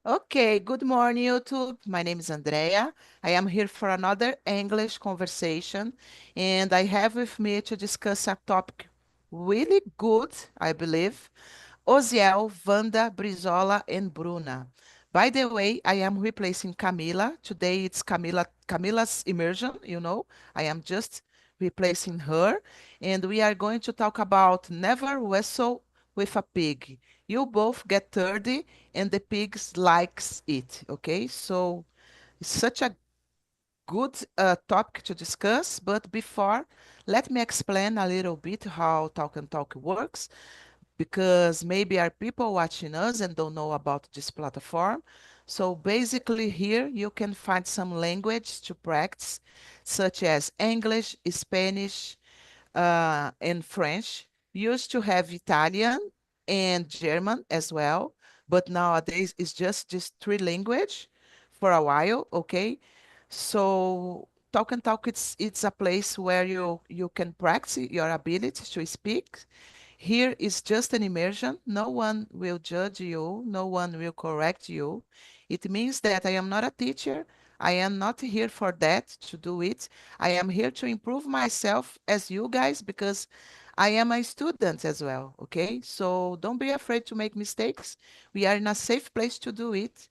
Okay, good morning, YouTube. My name is Andrea. I am here for another English conversation, and I have with me to discuss a topic really good, I believe. Osiel, Wanda, Brizola, and Bruna. By the way, I am replacing Camila. Today it's Camila's immersion, I am just replacing her, and we are going to talk about never wrestle with a pig. You both get 30 and the pigs likes it, okay? So it's such a good topic to discuss, but before, let me explain a little bit how Talk and Talk works, because maybe are people watching us and don't know about this platform. So basically here you can find some language to practice, such as English, Spanish, and French. Used to have Italian and German as well, but nowadays it's just this three language for a while, okay? So Talk and Talk, it's a place where you can practice your ability to speak. Here is just an immersion. No one will judge you. No one will correct you. It means that I am not a teacher. I am not here for that, to do it. I am here to improve myself as you guys because I am a student as well. Okay. So don't be afraid to make mistakes. We are in a safe place to do it.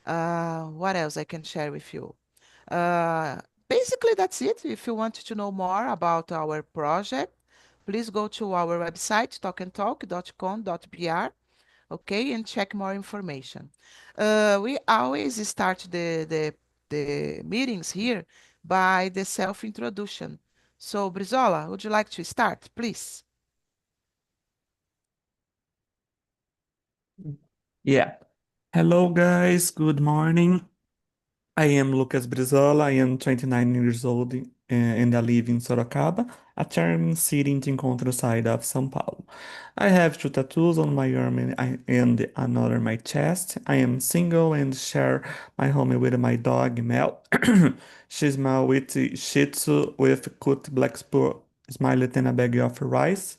What else I can share with you? Uh, Basically, that's it. If you want to know more about our project, please go to our website, talkandtalk.com.br, okay, and check more information. We always start the meetings here by the self-introduction. So, Brizola, would you like to start, please? Yeah. Hello, guys. Good morning. I am Lucas Brizola. I am 29 years old and I live in Sorocaba, a charming city in the Encontro side of São Paulo. I have two tattoos on my arm and another on my chest. I am single and share my home with my dog Mel. She's my witty Shih Tzu with cute black spur, smiley and a bag of rice.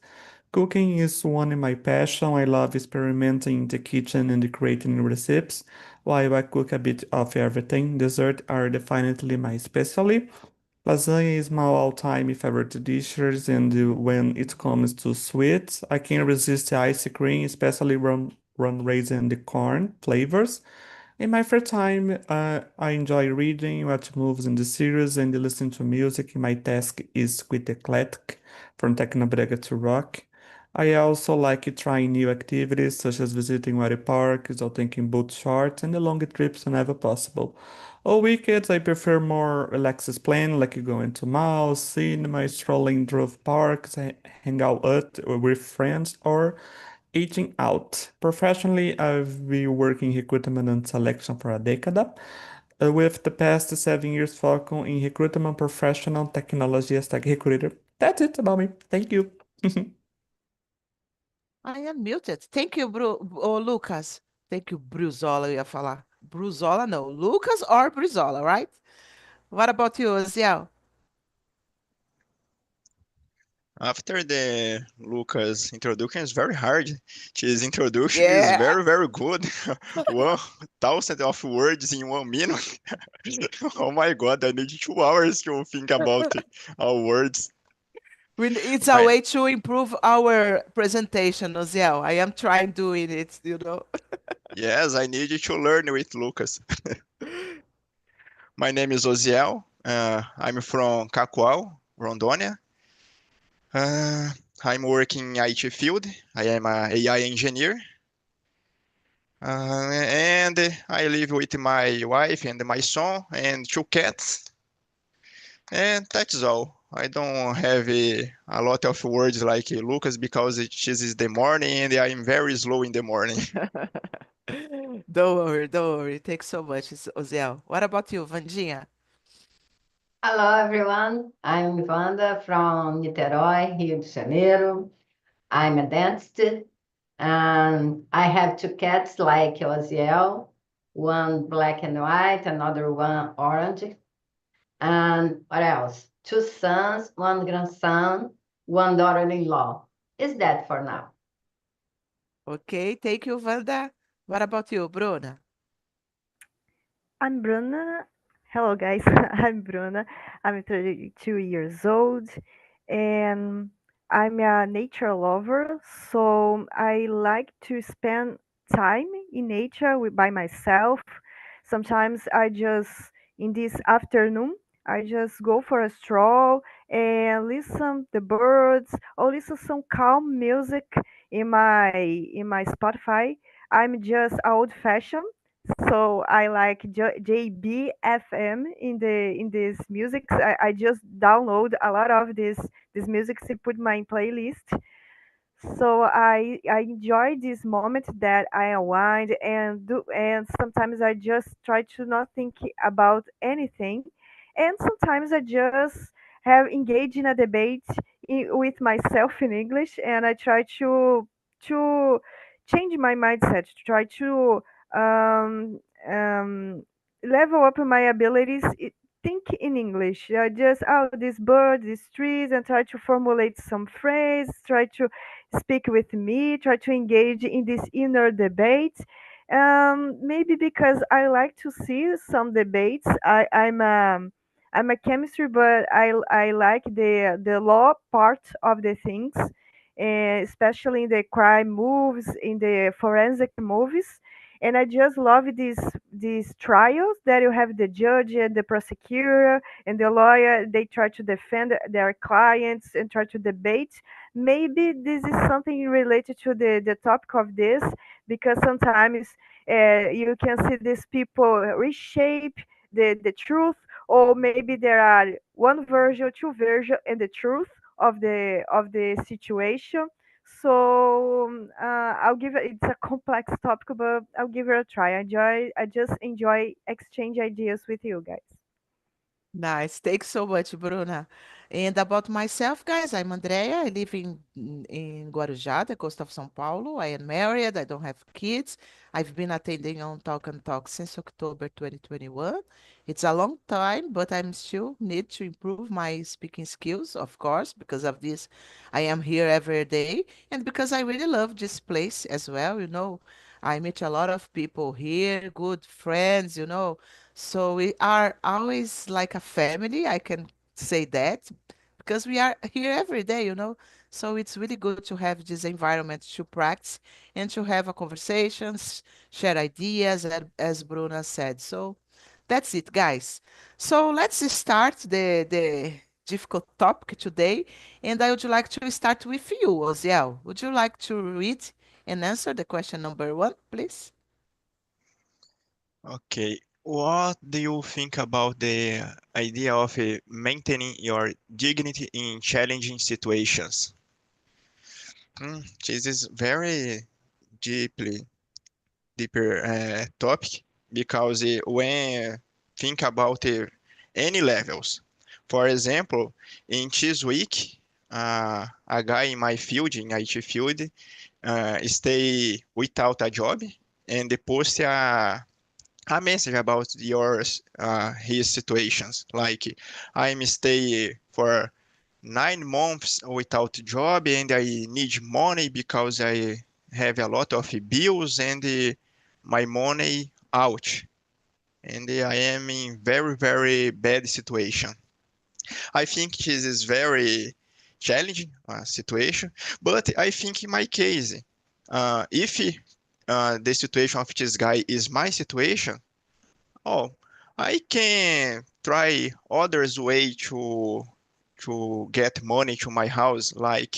Cooking is one of my passion. I love experimenting in the kitchen and creating recipes. While I cook a bit of everything, desserts are definitely my specialty. Lasagna is my all-time favorite dishes, and when it comes to sweets, I can't resist ice cream, especially rum raisin and the corn flavors. In my free time, I enjoy reading, watch movies in the series, and listen to music. My task is quite eclectic, from technobrega to rock. I also like trying new activities, such as visiting water parks or taking boat shorts and the long trips whenever possible. On weekends, I prefer more relaxed plan, like going to malls, cinema, strolling through parks, hang out with friends, or eating out. Professionally, I've been working recruitment and selection for a decade, with the past 7 years focusing in recruitment professional technology as tech recruiter. That's it about me. Thank you. I am muted. Thank you, Lucas. Thank you, Brizola, eu ia falar. Bruzola, no. Lucas or Brizola, right? What about you, Aziel? After the Lucas introduction is very hard. His introduction is Yeah. very, very good. 1,000 of words in 1 minute. Oh my God, I need 2 hours to think about our words. It's a My, way to improve our presentation, Oziel. I am trying doing it. yes, I need to learn with Lucas. My name is Osiel. I'm from Cacoal, Rondônia. Uh, I'm working in IT field. I am an AI engineer. And I live with my wife and my son and two cats. And that's all. I don't have a lot of words like Lucas because it is the morning and I'm very slow in the morning. Don't worry. Thanks so much, Oziel. What about you, Vandinha? Hello, everyone. I'm Wanda from Niterói, Rio de Janeiro. I'm a dentist, and I have two cats like Oziel, one black and white, another one orange. And what else? Two sons, one grandson, one daughter-in-law. Is that for now? Okay, thank you, Wanda. What about you, Bruna? I'm Bruna. Hello, guys. I'm Bruna. I'm 32 years old and I'm a nature lover. So I like to spend time in nature by myself. Sometimes in this afternoon, I just go for a stroll and listen the birds or listen some calm music in my Spotify. I'm just old fashioned, so I like JBFM in this music. I just download a lot of this music to put my playlist. So I enjoy this moment that I unwind and sometimes I just try to not think about anything, and sometimes I just have engaged in a debate with myself in English, and I try to change my mindset, to try to um, um, level up my abilities. Think in English. Just this bird, these trees, and try to formulate some phrase. Try to speak with me, try to engage in this inner debate. Maybe because I like to see some debates. I'm a chemistry, but I like the law part of the things, especially in the crime movies, in the forensic movies. And I just love these trials that you have the judge and the prosecutor and the lawyer. They try to defend their clients and try to debate. Maybe this is something related to the topic of this, because sometimes you can see these people reshape the truth, or maybe there are one version, two version, and the truth of the situation. So I'll give it. It's a complex topic, but I'll give it a try. I just enjoy exchange ideas with you guys. Nice. Thanks so much, Bruna. And about myself, guys, I'm Andrea. I live in Guarujá, the coast of São Paulo. I am married. I don't have kids. I've been attending on Talk and Talk since October 2021. It's a long time, but I'm still need to improve my speaking skills, of course. Because of this, I am here every day, and because I really love this place as well. I meet a lot of people here, good friends. So we are always like a family, I can say that, because we are here every day. So it's really good to have this environment to practice and to have a conversations, share ideas, as Bruna said. So that's it, guys. So let's start the difficult topic today, and I would like to start with you, Oziel. Would you like to read and answer the question number one, please? Okay, what do you think about the idea of maintaining your dignity in challenging situations? This is very deeply deeper topic because when think about any levels, for example, in this week, a guy in my field, in IT field, stay without a job and they post a message about his situations, like I'm stay for 9 months without job and I need money because I have a lot of bills and my money out and I am in very very bad situation. I think this is very challenging situation, but I think in my case, if the situation of this guy is my situation, oh, I can try others way to get money to my house, like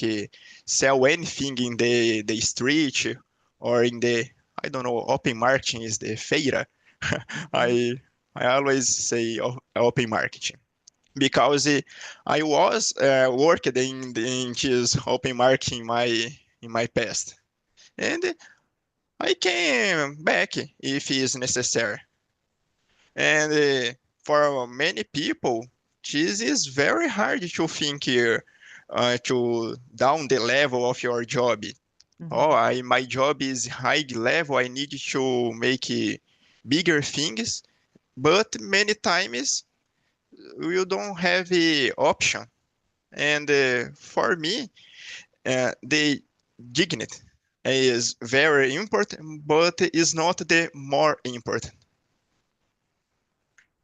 sell anything in the street or in the, I don't know, open market is the feira. Mhm. I I always say open market because I was worked in this open market in my past, and I can back if is necessary. And for many people, this is very hard to think here, to down the level of your job. Oh, Mhm. my job is high level. I need to make bigger things, but many times you don't have the option. And for me, the dignity is very important, but is not the more important.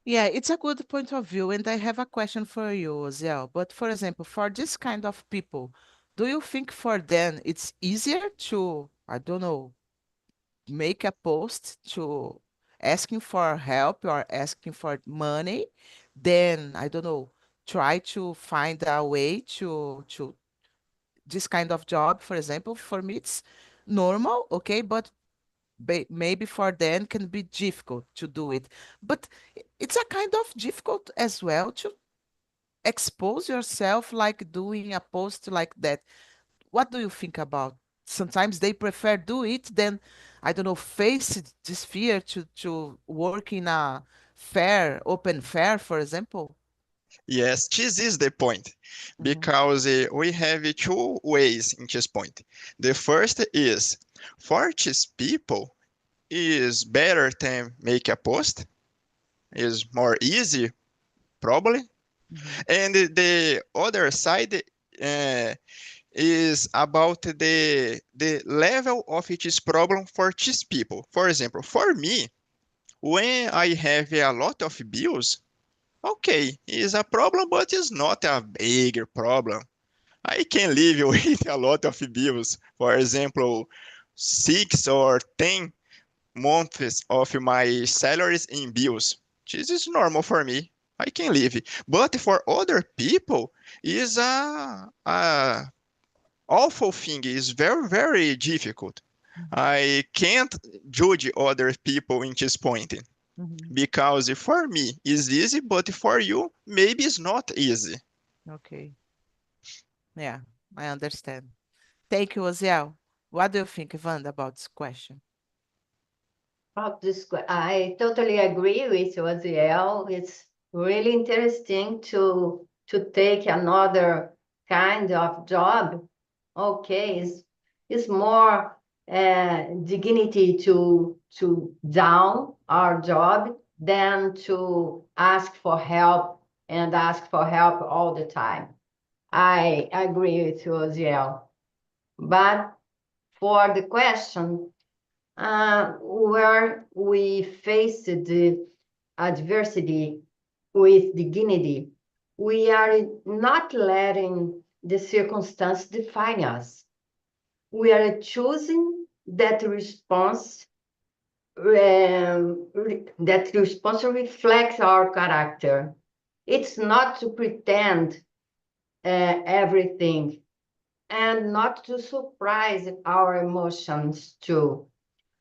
Yeah, it's a good point of view, and I have a question for you, Oziel. But for example, for this kind of people, do you think for them it's easier to, I don't know, make a post to asking for help or asking for money, then I don't know, try to find a way to this kind of job, for example, for me it's normal, okay, but maybe for them can be difficult to do it. But it's a kind of difficult as well to expose yourself like doing a post like that. What do you think about? Sometimes they prefer do it than, I don't know, face this fear to work in a fair, open fair, for example. Yes, this is the point Mhm, because we have two ways in this point. The first is for these people is better than make a post, is more easy probably. mhm, And the other side is about the level of this problem for these people. For example, for me, when I have a lot of bills, okay, it's a problem, but it's not a bigger problem. I can live with a lot of bills. For example, 6 or 10 months of my salaries in bills. This is normal for me. I can live. But for other people, is a awful thing. It's very, very difficult. mhm, I can't judge other people in this point mhm. because for me it's easy, but for you maybe it's not easy. Okay. Yeah, I understand. Thank you, Oziel. What do you think, Wanda, about this question? About this, I totally agree with Oziel. It's really interesting to take another kind of job. Okay, it's more dignity to down our job than to ask for help and ask for help all the time. I agree with you, Oziel. But for the question, where we faced the adversity with dignity, we are not letting the circumstance define us. We are choosing that response reflects our character. It's not to pretend everything and not to surprise our emotions too,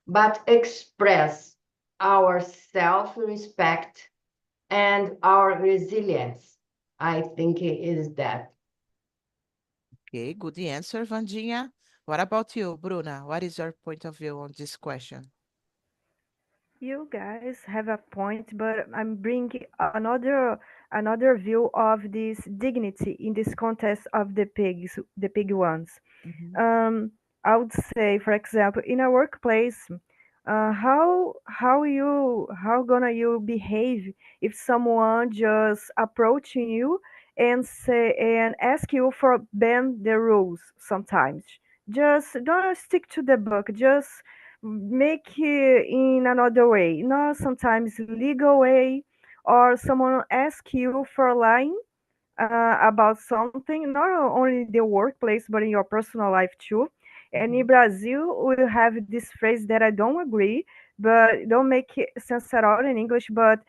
but express our self-respect and our resilience. I think it is that. Okay, good answer, Vandinha. What about you, Bruna? What is your point of view on this question? You guys have a point, but I'm bringing another view of this dignity in this context of the pig ones. Mhm, um, I would say, for example, in a workplace, how gonna you behave if someone just approaching you and say and ask you for bend the rules sometimes. Just don't stick to the book. Just make it in another way. Not sometimes legal way, or someone ask you for lying about something, not only in the workplace, but in your personal life too. And in mhm. Brazil, we have this phrase that I don't agree, but it don't make sense at all in English. But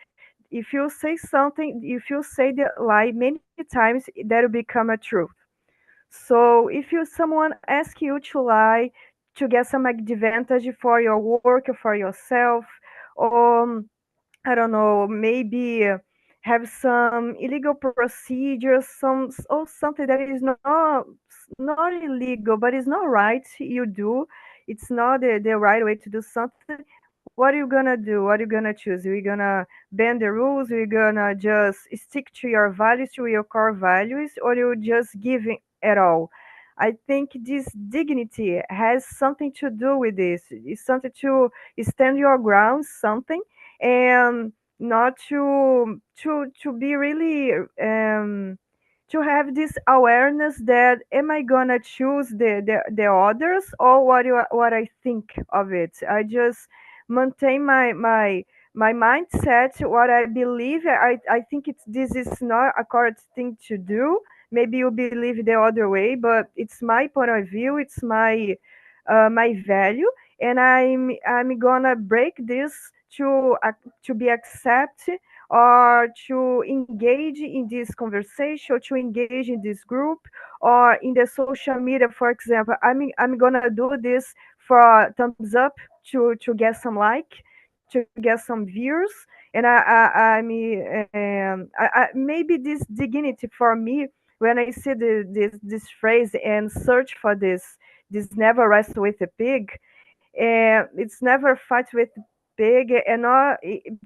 if you say something, if you say the lie many times, that will become a truth. So if you someone asks you to lie to get some advantage for your work or for yourself, or I don't know, maybe have some illegal procedures, or something that is not illegal, but it's not right. You do, it's not the right way to do something. What are you gonna do? What are you gonna choose? Are you gonna bend the rules? Are you gonna just stick to your values, to your core values, or you just giving at all? I think this dignity has something to do with this. It's something to stand your ground, something, and not to be really to have this awareness that am I gonna choose the others or what I think of it. I just maintain my mindset, what I believe, I think this is not a correct thing to do. Maybe you believe the other way, but it's my point of view. It's my value, and I'm gonna break this to be accepted or to engage in this conversation, to engage in this group or in the social media, for example. I'm gonna do this for thumbs up to get some like, to get some views, and I mean, maybe this dignity for me when I see this phrase and search for this never wrestle with a pig, and it's never fight with pig and not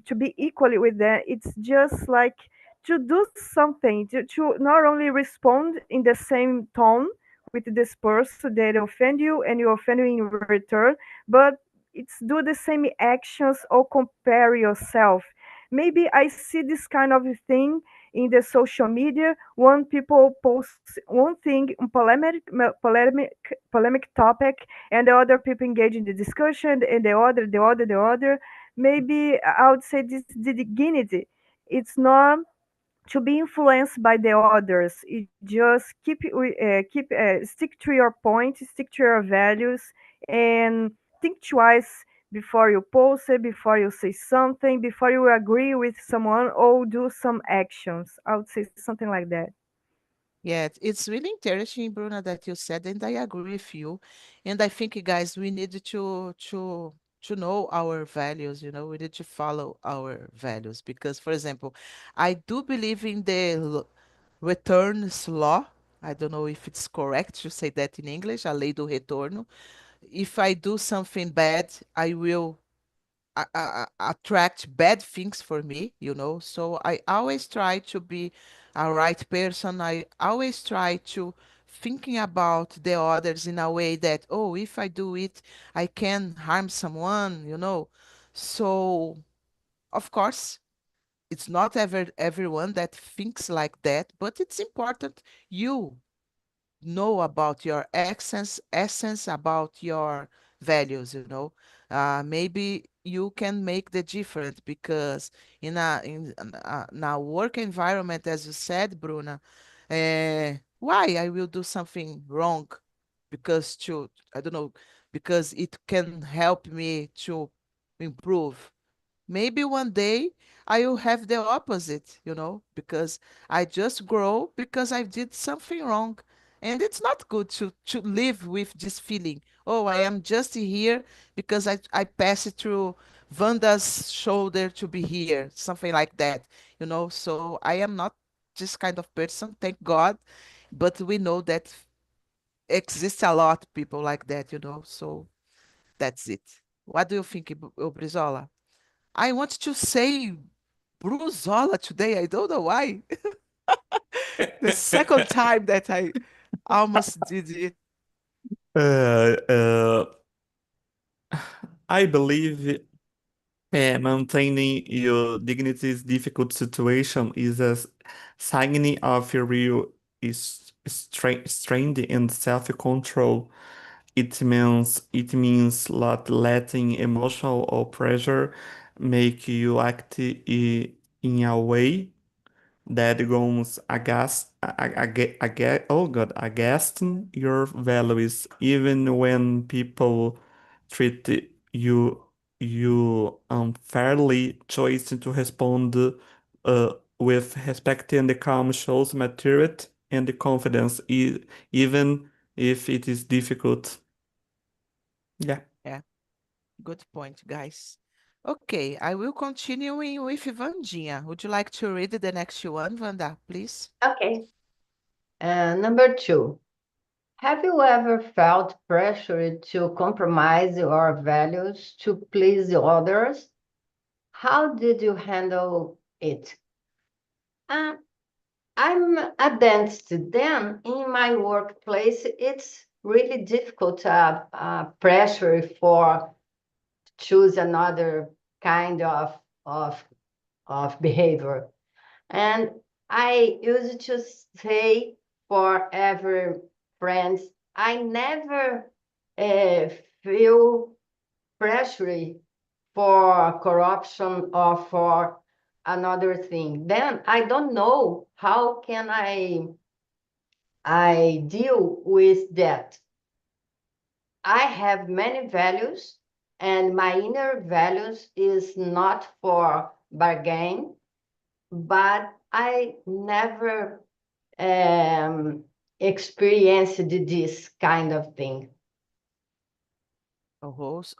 to be equally with them. It's just like to do something to not only respond in the same tone with this person that offend you and you offend you in return, but it's do the same actions or compare yourself. Maybe I see this kind of thing in the social media. One people post one thing, polemic topic, and the other people engage in the discussion, and the other. Maybe I would say this the dignity. It's not to be influenced by the others. You just stick to your point, stick to your values, and think twice before you post it, before you say something, before you agree with someone or do some actions. I would say something like that. Yeah, it's really interesting, Bruna, that you said, and I agree with you. And I think, guys, we need to know our values, we need to follow our values. Because, for example, I do believe in the returns law. I don't know if it's correct to say that in English, a lei do retorno. If I do something bad, I will attract bad things for me, So I always try to be a right person. I always try to thinking about the others in a way that, oh, if I do it, I can harm someone. So of course, it's not everyone that thinks like that, but it's important you know about your essence about your values. Maybe you can make the difference because in a work environment, as you said, Bruna, why I will do something wrong because to I don't know, because it can help me to improve. Maybe one day I will have the opposite, because I just grow because I did something wrong. And it's not good to live with this feeling. Oh, I am just here because I passed through Vanda's shoulder to be here, something like that, So I am not this kind of person, thank God. But we know that exists a lot of people like that, So that's it. What do you think, Brizola? I want to say Bruzola today. I don't know why. The second time that I almost did it. Uh, uh, I believe maintaining your dignity's difficult situation is a sign of your real strength and self-control. It means not letting emotional or pressure make you act in a way that goes against your values, even when people treat you unfairly. Choice to respond with respect and calm shows maturity and confidence, even if it is difficult. Yeah. Yeah, good point, guys. Okay, I will continue with Vandinha. Would you like to read the next one, Vanda, please? Okay. Number 2. Have you ever felt pressure to compromise your values to please others? How did you handle it? Uh, I'm a dentist. Then in my workplace, it's really difficult pressure for choose another kind of, of behavior. And I used to say for every friends, I never uh, feel pressure for corruption or for another thing. Then I don't know how can I deal with that. I have many values, and my inner values is not for bargain, but I never experienced this kind of thing.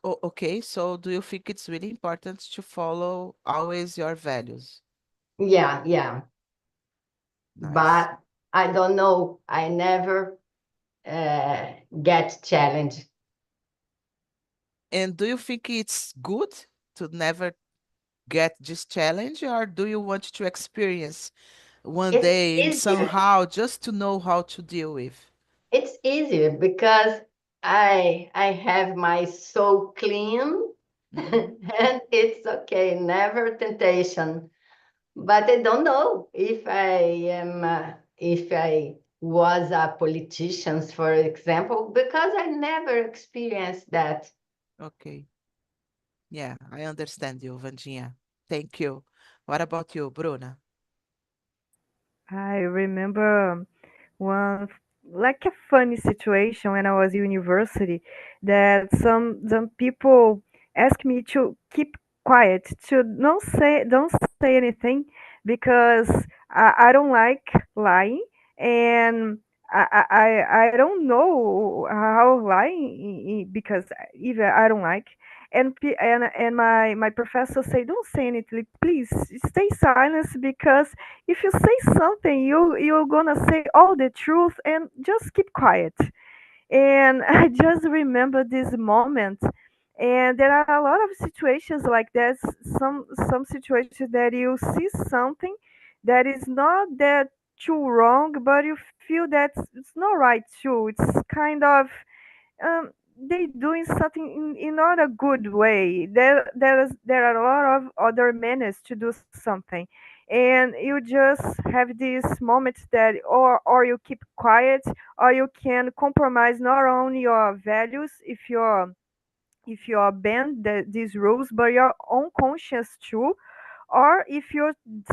Okay, so do you think it's really important to follow always your values? Yeah, yeah. Nice. But I don't know. I never get challenged. And do you think it's good to never get this challenge, or do you want to experience one It's day and easier. somehow just to know how to deal with? It's easier because I have my soul clean Mhm. and it's okay, never temptation. But I don't know if I was a politician, for example, because I never experienced that. Okay. Yeah, I understand you, Vandinha. Thank you. What about you, Bruna? I remember one like a funny situation when I was in university that some people asked me to keep quiet, to don't say anything because I don't like lying, and I don't know how lying because even I don't like, and my professor say don't say anything, please stay silent because if you say something you're gonna say all the truth and just keep quiet. And I just remember this moment, and there are a lot of situations like that. Some situations that you see something that is not that too wrong, but you feel that it's not right too. It's kind of they doing something in not a good way. There are a lot of other manners to do something, and you just have these moments that or you keep quiet, or you can compromise not only your values if you bend these rules, but your own conscience too. Or if you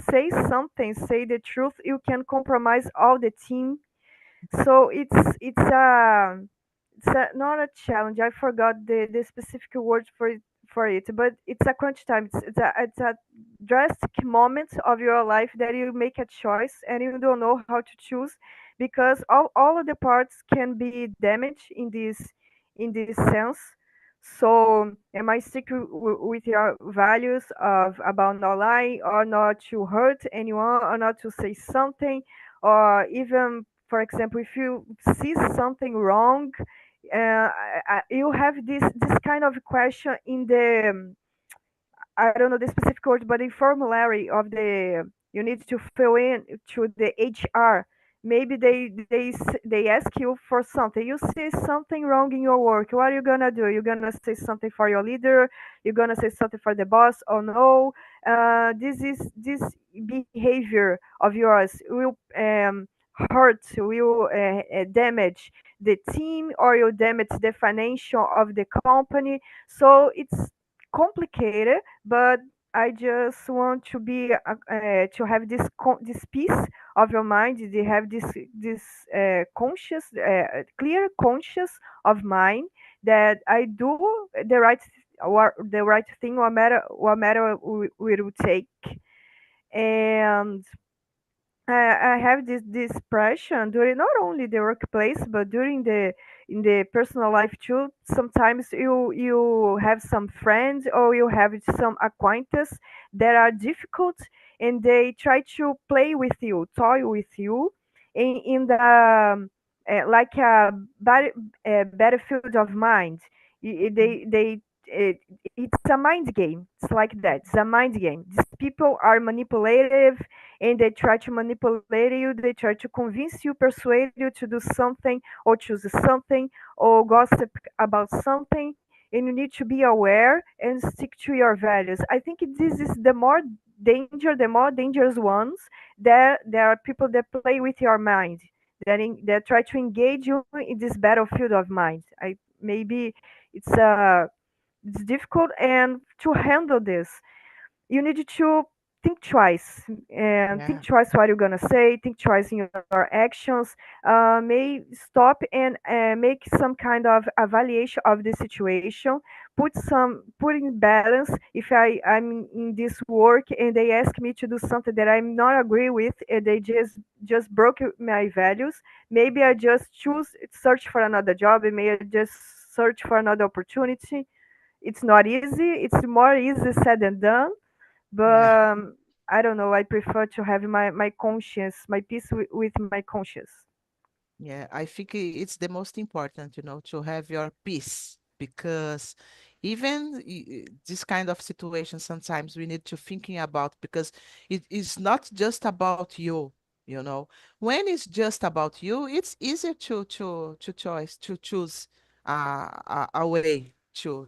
say something, say the truth, you can compromise all the team. So not a challenge. I forgot the specific word for it, but it's a crunch time. It's a drastic moment of your life that you make a choice and you don't know how to choose because all of the parts can be damaged in this sense. So am I stick with your values of about not lying or not to hurt anyone or not to say something, or even for example if you see something wrong, you have this kind of question in the I don't know the specific word, but the formulary of the you need to fill in to the HR. Maybe they ask you for something. You see something wrong in your work. What are you gonna do? You're gonna say something for your leader. You're gonna say something for the boss. Oh no, this behavior of yours will hurt, will damage the team, or you damage the financial of the company. So it's complicated, but I just want to be to have this peace of your mind. To have this conscious, clear conscious of mind that I do the right or the right thing, what matter we will take. And I have this pressure during not only the workplace but during the in the personal life too. Sometimes you have some friends or you have some acquaintances that are difficult, and they try to play with you, toy with you, in the like a battlefield of mind. They it's a mind game. It's like that. It's a mind game. These people are manipulative, and they try to manipulate you, they try to convince you, persuade you to do something or choose something or gossip about something, and you need to be aware and stick to your values. I think this is the more dangerous ones. There are people that play with your mind, that try to engage you in this battlefield of mind. I maybe it's it's difficult, and to handle this, you need to think twice and Yeah. think twice what you're gonna say, think twice in your actions, may stop and make some kind of evaluation of the situation, put in balance. If I'm in this work and they ask me to do something that I'm not agree with, and they just broke my values, maybe I just choose search for another job, and may I just search for another opportunity. It's not easy, it's more easy said than done, Yeah. but I don't know. I prefer to have my conscience, my peace with my conscience. Yeah, I think it's the most important, to have your peace, because even this kind of situation, sometimes we need to thinking about, because it is not just about you, you know. When it's just about you, it's easier to choose a way to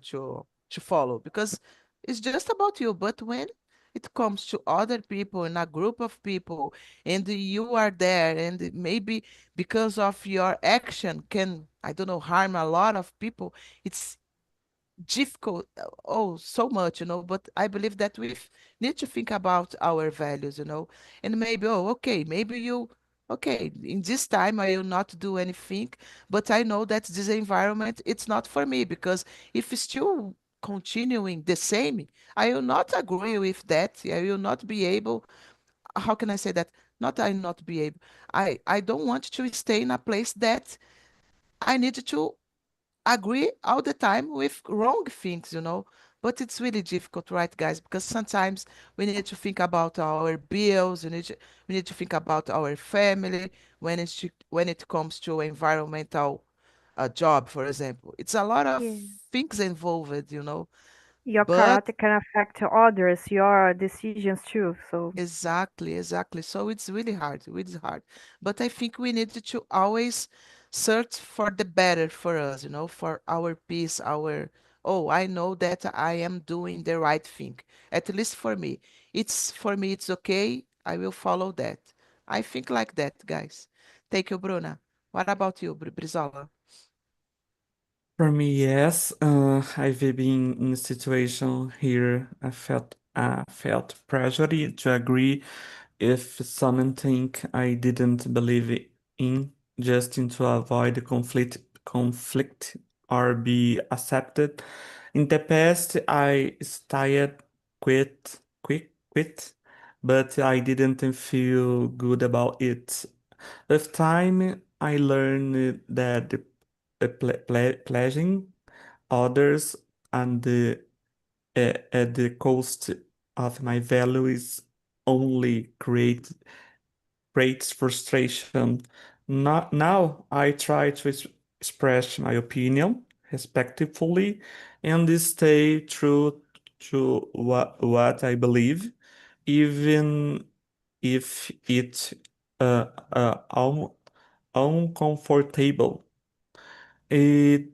follow, because it's just about you. But when it comes to other people in a group of people, and you are there, and maybe because of your action can, I don't know, harm a lot of people, it's difficult. Oh, so much, but I believe that we need to think about our values, and maybe, oh, okay, maybe you, okay, in this time I will not do anything, but I know that this environment, it's not for me, because if it's still continuing the same, I will not agree with that. I will not be able, how can I say that? Not I not be able. I don't want to stay in a place that I need to agree all the time with wrong things, But it's really difficult, right, guys? Because sometimes we need to think about our bills, we need to think about our family when it comes to environmental job, for example. It's a lot of Yeah. things involved, Your But character can affect others, your decisions too. So exactly, exactly. So it's really hard. It's hard. But I think we need to always search for the better for us, for our peace, oh, I know that I am doing the right thing. At least for me. It's okay. I will follow that. I think like that, guys. Thank you, Bruna. What about you, Brizola? For me, yes. I've been in a situation here. I felt pressure to agree if something I didn't believe in, just to avoid conflict or be accepted. In the past, I started quit, but I didn't feel good about it. With time, I learned that pleasing others and at the cost of my values only creates frustration. Now I try to express my opinion respectfully and stay true to what I believe, even if it's uh, uh, un uncomfortable. E,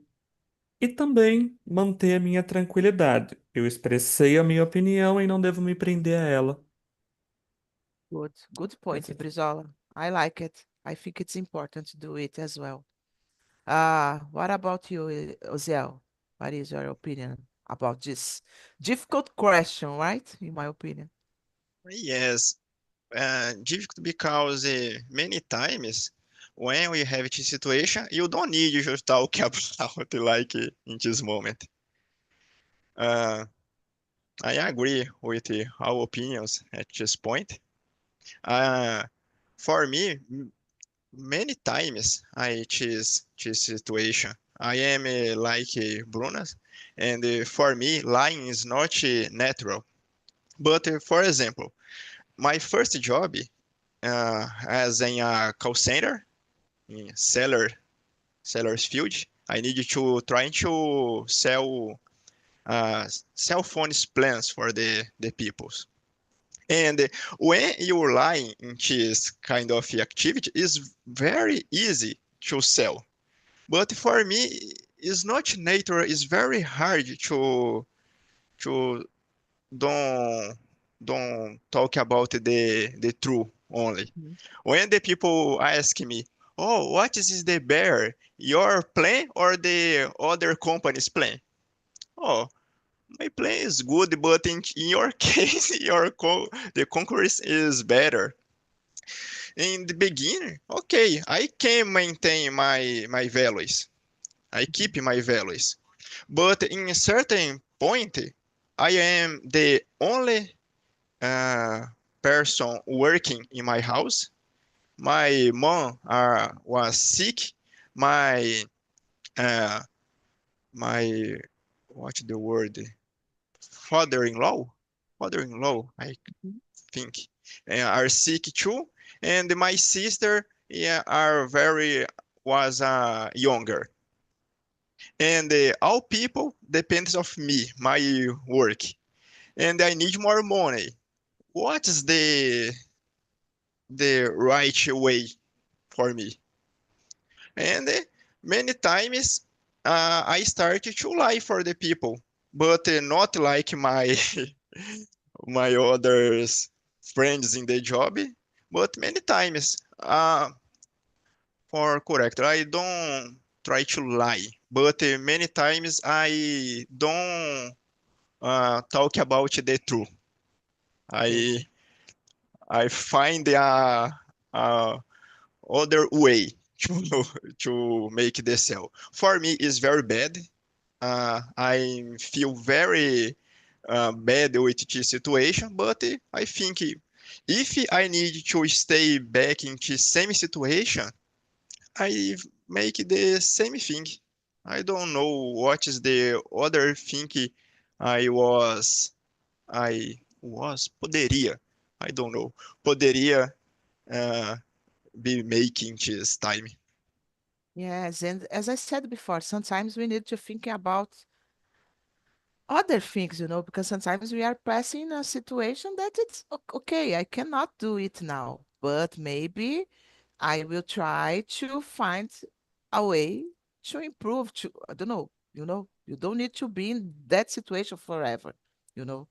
e também manter a minha tranquilidade. Eu expressei a minha opinião e não devo me prender a ela. Good point, That's it. Brizola. I like it. I think it's important to do it as well. What about you, Oziel? What is your opinion about this difficult question, right? In my opinion. Yes, difficult because many times when we have this situation, you don't need to talk about like in this moment. Uh, I agree with our opinions at this point. Uh, for me, many times I choose this situation. I am like Brunas, and for me, lying is not natural. But for example, my first job as in a call center in seller's field, I needed to try to sell cell phones plans for the peoples. And when you're lying in this kind of activity, it's very easy to sell. But for me, it's not natural. It's very hard to don't don't talk about the truth only. Mhm. When the people ask me, "Oh, what is the bear? Your plan or the other company's plan?" Oh, My plan is good, but in your case, the concurrence is better. In the beginning, okay, I can maintain my values. I keep my values. But in a certain point, I am the only uh, person working in my house. My mom was sick. My uh, my what's the word? Father-in-law, father-in-law, I Mhm. think, are sick too, and my sister, yeah, are very was younger, and all people depends of me, my work, and I need more money. What is the right way for me? And many times I started to lie for the people, but not like my my others friends in the job, but many times for correct, I don't try to lie, but many times I don't talk about the truth. Yes. I find a other way to to make the sale. For me, is very bad. I feel very bad with this situation, but I think if I need to stay back in the same situation, I make the same thing. I don't know what is the other thing I was poderia. I don't know. Poderia uh, be making this time. Yes, and as I said before, sometimes we need to think about other things, because sometimes we are passing a situation that it's okay, I cannot do it now, but maybe I will try to find a way to improve, I don't know, you don't need to be in that situation forever, you know.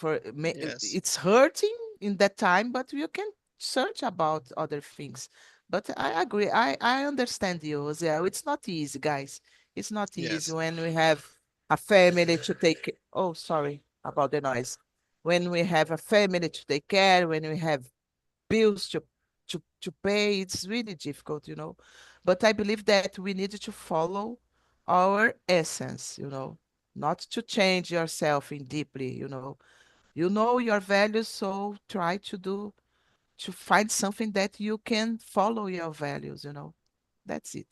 Yes, It's hurting in that time, but you can search about other things. But I agree. I understand you, Jose. It's not easy, guys. It's not easy yes, when we have a family to take. Oh, sorry about the noise. When we have a family to take care, when we have bills to pay, it's really difficult, But I believe that we need to follow our essence, not to change yourself in deeply, you know your values, so try to find something that you can follow your values. That's it.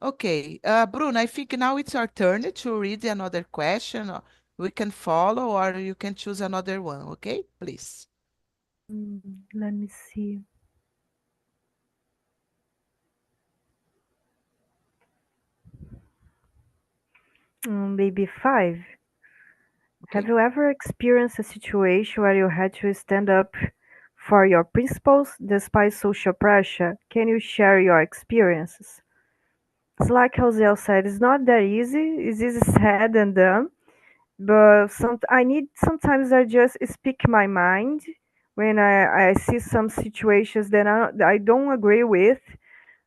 Okay, Bruno, I think now it's our turn to read another question. We can follow or you can choose another one, okay? Please. Let me see. Maybe five. Have Okay. you ever experienced a situation where you had to stand up for your principles despite social pressure? Can you share your experiences? It's like Jose said, it's not that easy. It's easy said and done. But sometimes I just speak my mind when I see some situations that I don't agree with.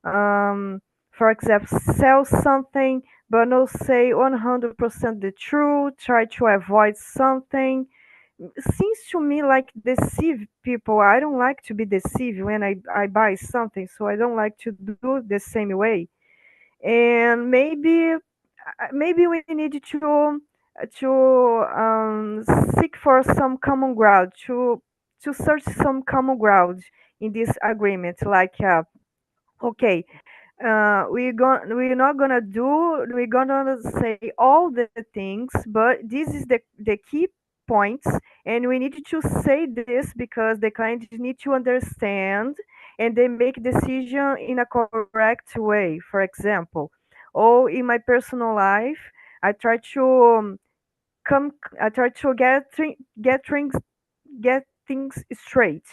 Um, for example, sell something but not say 100% the truth, try to avoid something. Seems to me like deceive people. I don't like to be deceived when I buy something, so I don't like to do the same way. And maybe we need to seek for some common ground, to search some common ground in this agreement, like okay, we're not gonna do, we're gonna say all the things, but this is the key points, and we need to say this because the client need to understand, and they make decision in a correct way. For example, or in my personal life, I try to come I try to get things straight.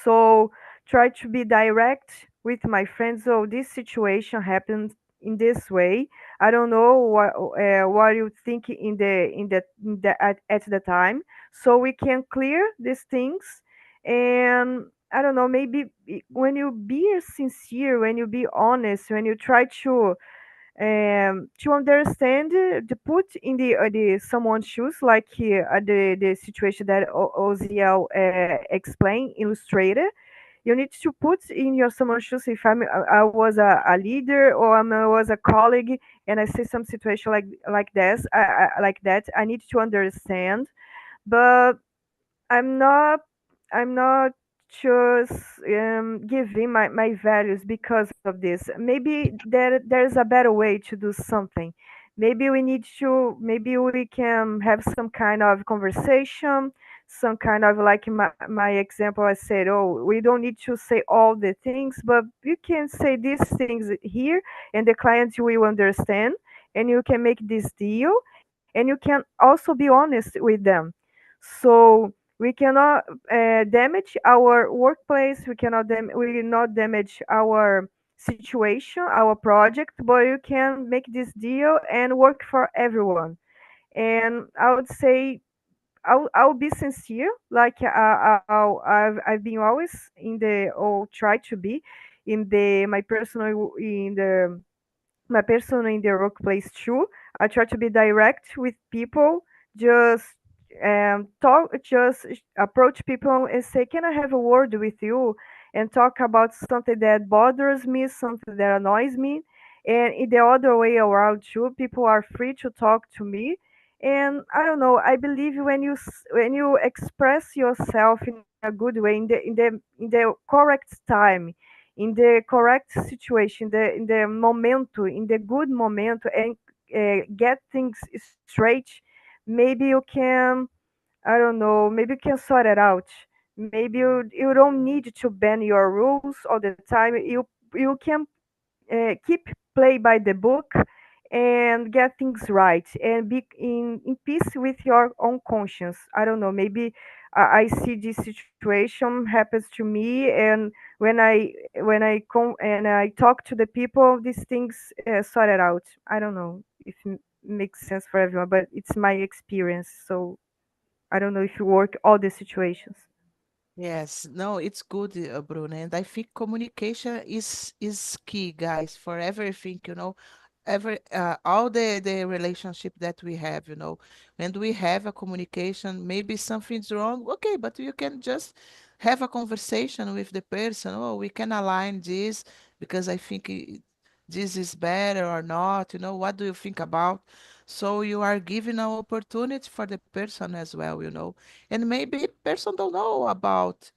So try to be direct with my friends. Oh, this situation happened in this way. I don't know what you think at the time, so we can clear these things. And I don't know, maybe when you be sincere, when you be honest, when you try to understand, to put in the someone's shoes, like the situation that Oziel explained, illustrated. You need to put in your someone's shoes. If I was a leader, or I was a colleague, and I see some situation like this, like that, I need to understand. But I'm not I'm not just giving my values because of this. Maybe there's a better way to do something. Maybe we can have some kind of conversation, some kind of, like my example I said, oh, we don't need to say all the things, but you can say these things here, and the client will understand, and you can make this deal, and you can also be honest with them. So we cannot damage our workplace. We will not damage our situation, our project, but you can make this deal and work for everyone. And I would say I'll be sincere. Like I've been always in the, or try to be in the my personal in the workplace too. I try to be direct with people. Just approach people and say, "Can I have a word with you?" And talk about something that bothers me, something that annoys me. And in the other way around too, people are free to talk to me. And I don't know. I believe when you express yourself in a good way, in the correct time, in the correct situation, in the momento, in the good momento, and get things straight, maybe you can, I don't know, maybe you can sort it out. Maybe you don't need to bend your rules all the time. You can keep play by the book and get things right and be in peace with your own conscience. I don't know, maybe I see this situation happens to me, and when I talk to the people, these things sorted out. I don't know if it makes sense for everyone, but it's my experience. So I don't know if you work all the situations. Yes, no, it's good, Bruno, and I think communication is key, guys, for everything, all the relationship that we have, when we have a communication, maybe something's wrong, okay, but you can just have a conversation with the person. Oh, we can align this because I think this is better or not. What do you think about? So you are giving an opportunity for the person as well, and maybe person don't know about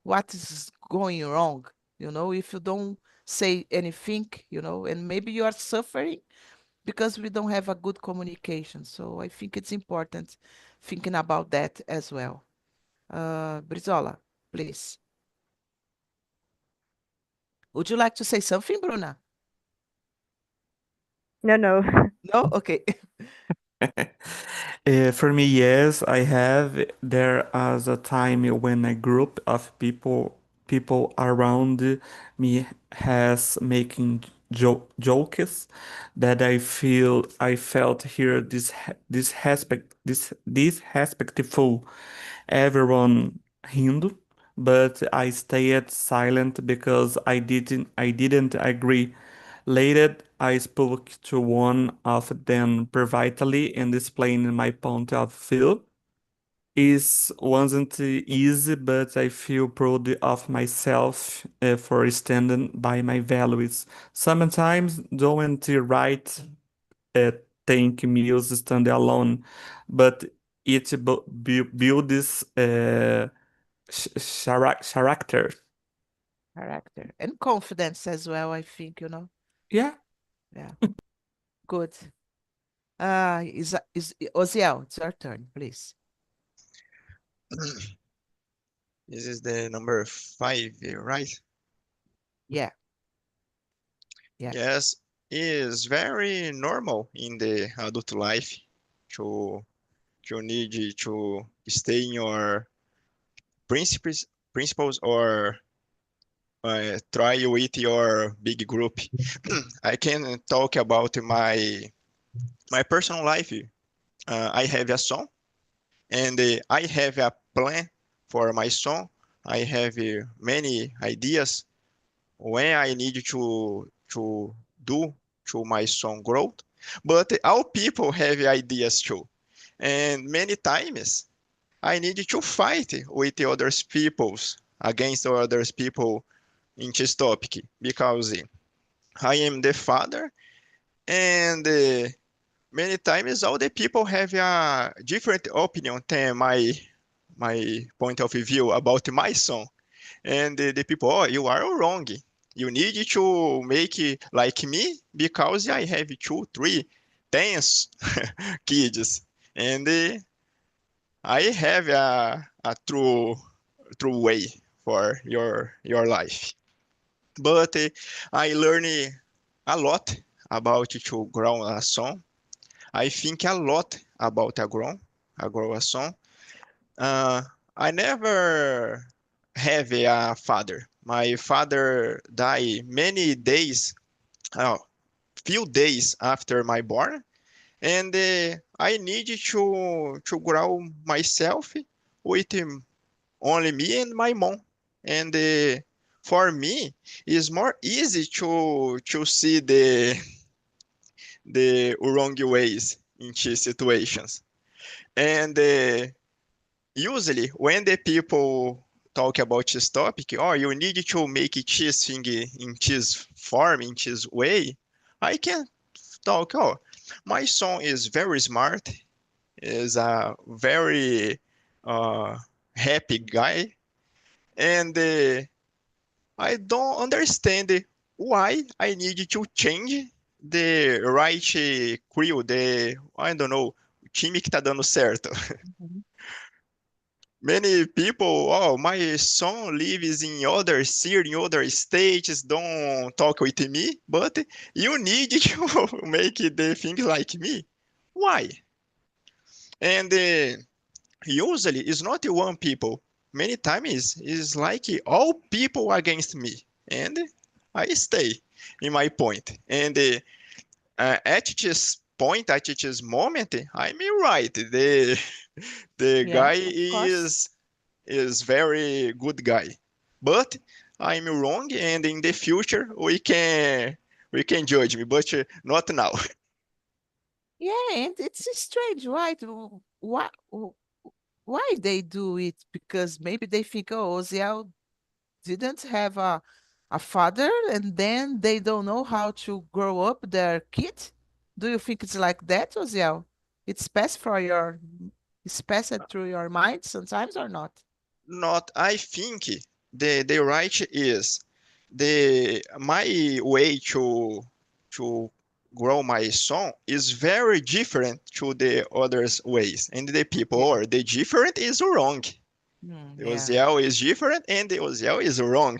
what is going wrong, if you don't say anything, and maybe you are suffering because we don't have a good communication. So I think it's important thinking about that as well. Brizola, please. Would you like to say something, Bruna? No, no. No? Okay. For me, yes, I have. There was a time when a group of people around me has making jokes that I felt here this respectful, everyone hindu, but I stayed silent because I didn't agree. Later, I spoke to one of them privately and explained my point of view. It wasn't easy, but I feel proud of myself for standing by my values. Sometimes doing the right uh, thing means stand alone, but it builds character. Character and confidence as well, I think, Yeah. Yeah, good. Is Oziel, it's your turn, please. This is the number 5, right? Yeah, yeah. Yes, is very normal in the adult life to need to stay in your principles or try with your big group. I can talk about my personal life. I have a son, and I have a plan for my son. I have many ideas when I need to do. to my son growth, but all people have ideas too. And many times I need to fight with the other people's against other people in this topic because I am the father and many times all the people have a different opinion than my point of view about my son. And the people, oh, you are wrong. You need to make it like me because I have 2, 3, 10 kids. And I have a true way for your life. But I learned a lot about to grow a son. I think a lot about a grow a son. Uh, I never have a father. My father died many days, uh, few days after my born, and I need to grow myself with only me and my mom. And for me, it's more easy to see the wrong ways in these situations. And usually, when the people talk about this topic, oh, you need to make this thing in this form, in this way, I can talk, oh, my son is very smart, is a very uh, happy guy, and I don't understand why I need to change the right crew, I don't know, o time que tá dando certo. Mhm. Many people, oh, my son lives in other city, in other states, don't talk with me, but you need to make the things like me. Why? And usually it's not one people. Many times it's like all people against me. And I stay in my point. And at this point, at this moment, I'm right. The Yes, guy of course. is very good guy. But I'm wrong, and in the future we can judge me, but not now. Yeah, and it's strange, right? Why they do it? Because maybe they think, oh, Oziel didn't have a father, and then they don't know how to grow up their kid. Do you think it's like that, Oziel? It's passed through your mind sometimes or not? Not, I think the right is the my way to grow my son is very different to the others ways, and the people Yeah. or the different is wrong. The Yeah, Oziel is different, and the Oziel is wrong.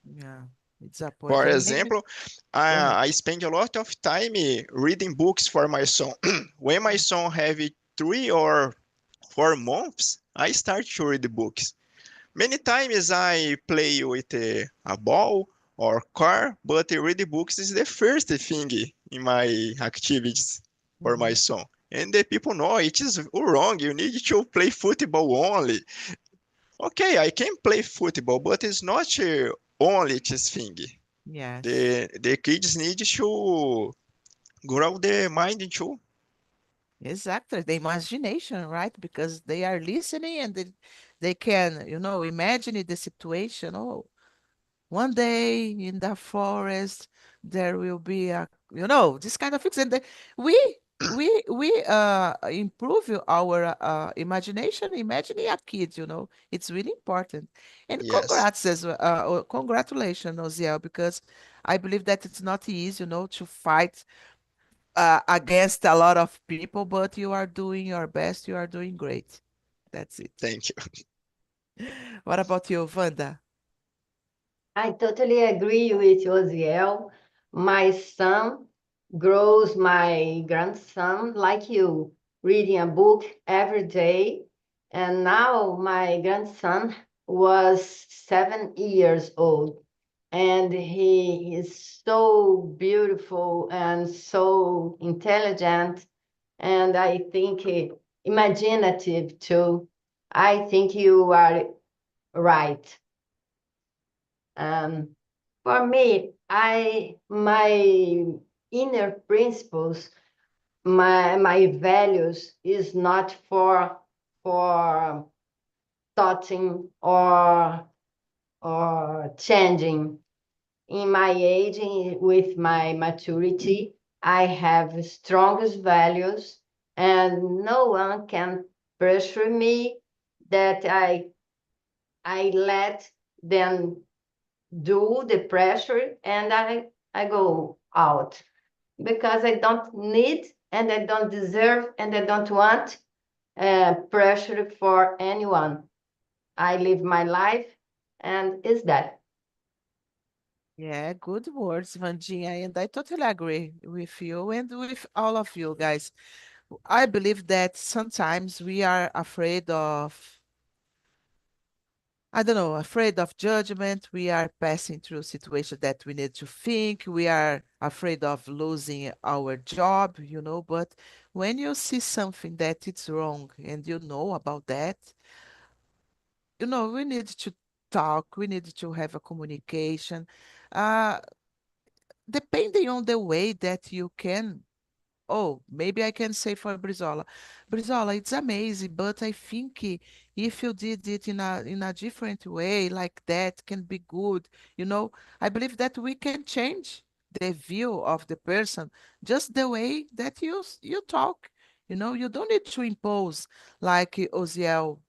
yeah. It's a point. For And maybe example, go ahead. I spend a lot of time reading books for my son. When my son have 3 or 4 months, I start to read the books. Many times I play with a ball or car, but reading books is the first thing in my activities for my Mhm. son. And the people know it is wrong. You need to play football only. Okay, I can play football, but it's not only this thing. Yes. The kids need to grow their mind too. Exactly, the imagination, right? Because they are listening and they can, imagine the situation. Oh, one day in the forest there will be this kind of things, and we we improve our imagination, imagining a kid. It's really important. And Yes, congratulations, Oziel, because I believe that it's not easy, to fight against a lot of people, but you are doing your best. You are doing great. That's it. thank you. What about you, Wanda? I totally agree with Osiel. My son grows my grandson like you, reading a book every day. And now my grandson was 7 years old. And he is so beautiful and so intelligent. And I think imaginative too. I think you are right. Um, for me, My inner principles, my values is not for thoughting or changing. In my age, with my maturity, I have strongest values, and no one can pressure me that I let them do the pressure and I go out because I don't need and I don't deserve and I don't want pressure for anyone. I live my life and is that. Yeah, good words, Vandinha, and I totally agree with you and with all of you guys. I believe that sometimes we are afraid of, I don't know, afraid of judgment. We are passing through situations that we need to think. We are afraid of losing our job, but when you see something that it's wrong and you know about that, we need to talk, we need to have a communication. Uh, Depending on the way that you can. Oh, maybe I can say for Brizola. Brizola, it's amazing, but I think if you did it in a different way, like that, can be good. I believe that we can change the view of the person just the way that you talk. You don't need to impose like Oziel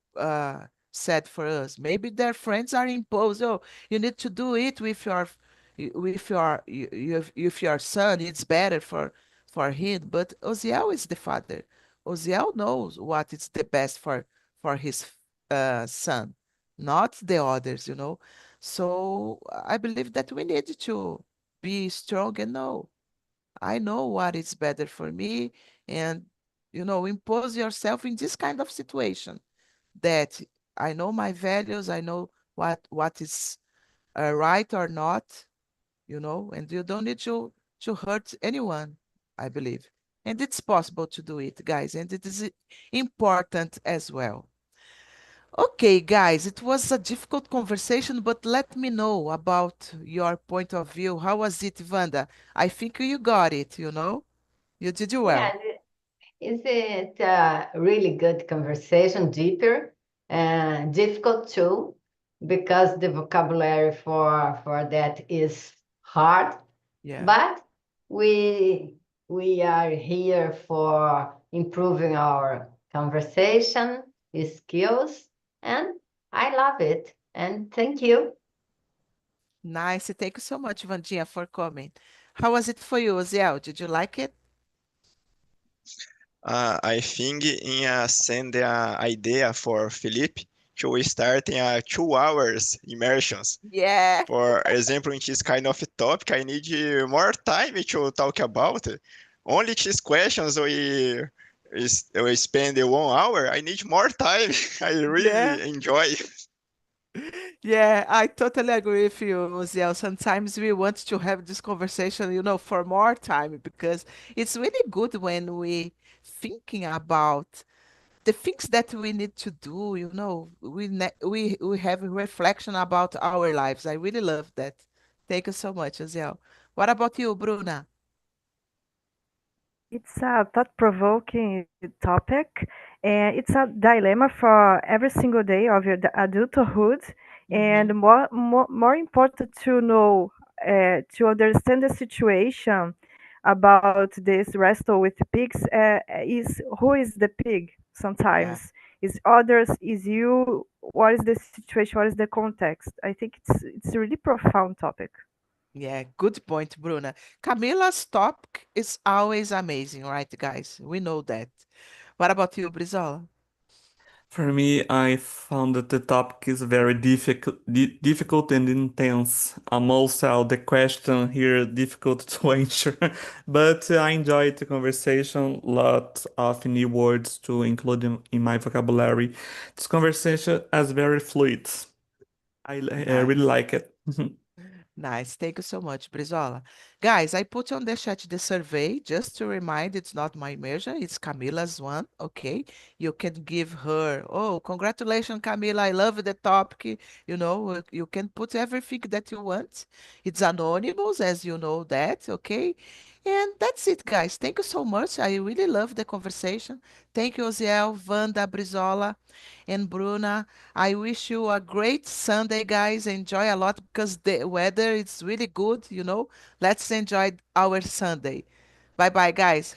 said for us. Maybe their friends are imposed. Oh, you need to do it with your son. It's better for him, but Oziel is the father. Oziel knows what is the best for his son, not the others. So I believe that we need to be strong and know. I know what is better for me, and impose yourself in this kind of situation that I know my values, I know what is right or not, and you don't need to hurt anyone, I believe. And it's possible to do it, guys, and it is important as well. Okay, guys, it was a difficult conversation, but let me know about your point of view. How was it, Wanda? I think you got it. You did Yeah, well. is it a really good conversation, deeper and difficult too, because the vocabulary for that is hard. Yeah. But we we are here for improving our conversation skills, and I love it. And thank you. Nice. Thank you so much, Vandinha, for coming. How was it for you, Oziel? Did you like it? I think in send the idea for Felipe to start in 2 hours immersions. Yeah. For example, in this kind of topic, I need more time to talk about. Only these questions we spend 1 hour. I need more time. I Yeah. really enjoy. Yeah, I totally agree with you, Uziel. Sometimes we want to have this conversation, for more time because it's really good when we thinking about the things that we need to do, we have a reflection about our lives. I really love that. Thank you so much, Uziel. What about you, Bruna? It's a thought-provoking topic, and it's a dilemma for every single day of your adulthood. And Mm-hmm. more important to know, to understand the situation about this wrestle with pigs, is who is the pig. Yeah. Sometimes is others, is you. What is the situation? What is the context? I think it's a really profound topic. Yeah, good point, Bruna. Camila's topic is always amazing, right, guys? We know that. What about you, Brizola? For me, I found that the topic is very difficult and intense. Also, the question here difficult to answer, but I enjoyed the conversation. Lot of new words to include in my vocabulary. This conversation is very fluid. I really Nice. like it. Nice. Thank you so much, Brizola. Guys, I put on the chat the survey just to remind it's not my immersion, it's Camila's one. Okay. You can give her, oh, congratulations, Camila. I love the topic. You can put everything that you want. It's anonymous, as you know that. Okay. And that's it, guys. Thank you so much. I really love the conversation. Thank you, Oziel, Wanda, Brizola, and Bruna. I wish you a great Sunday, guys. Enjoy a lot because the weather is really good. Let's enjoy our Sunday. Bye bye, guys.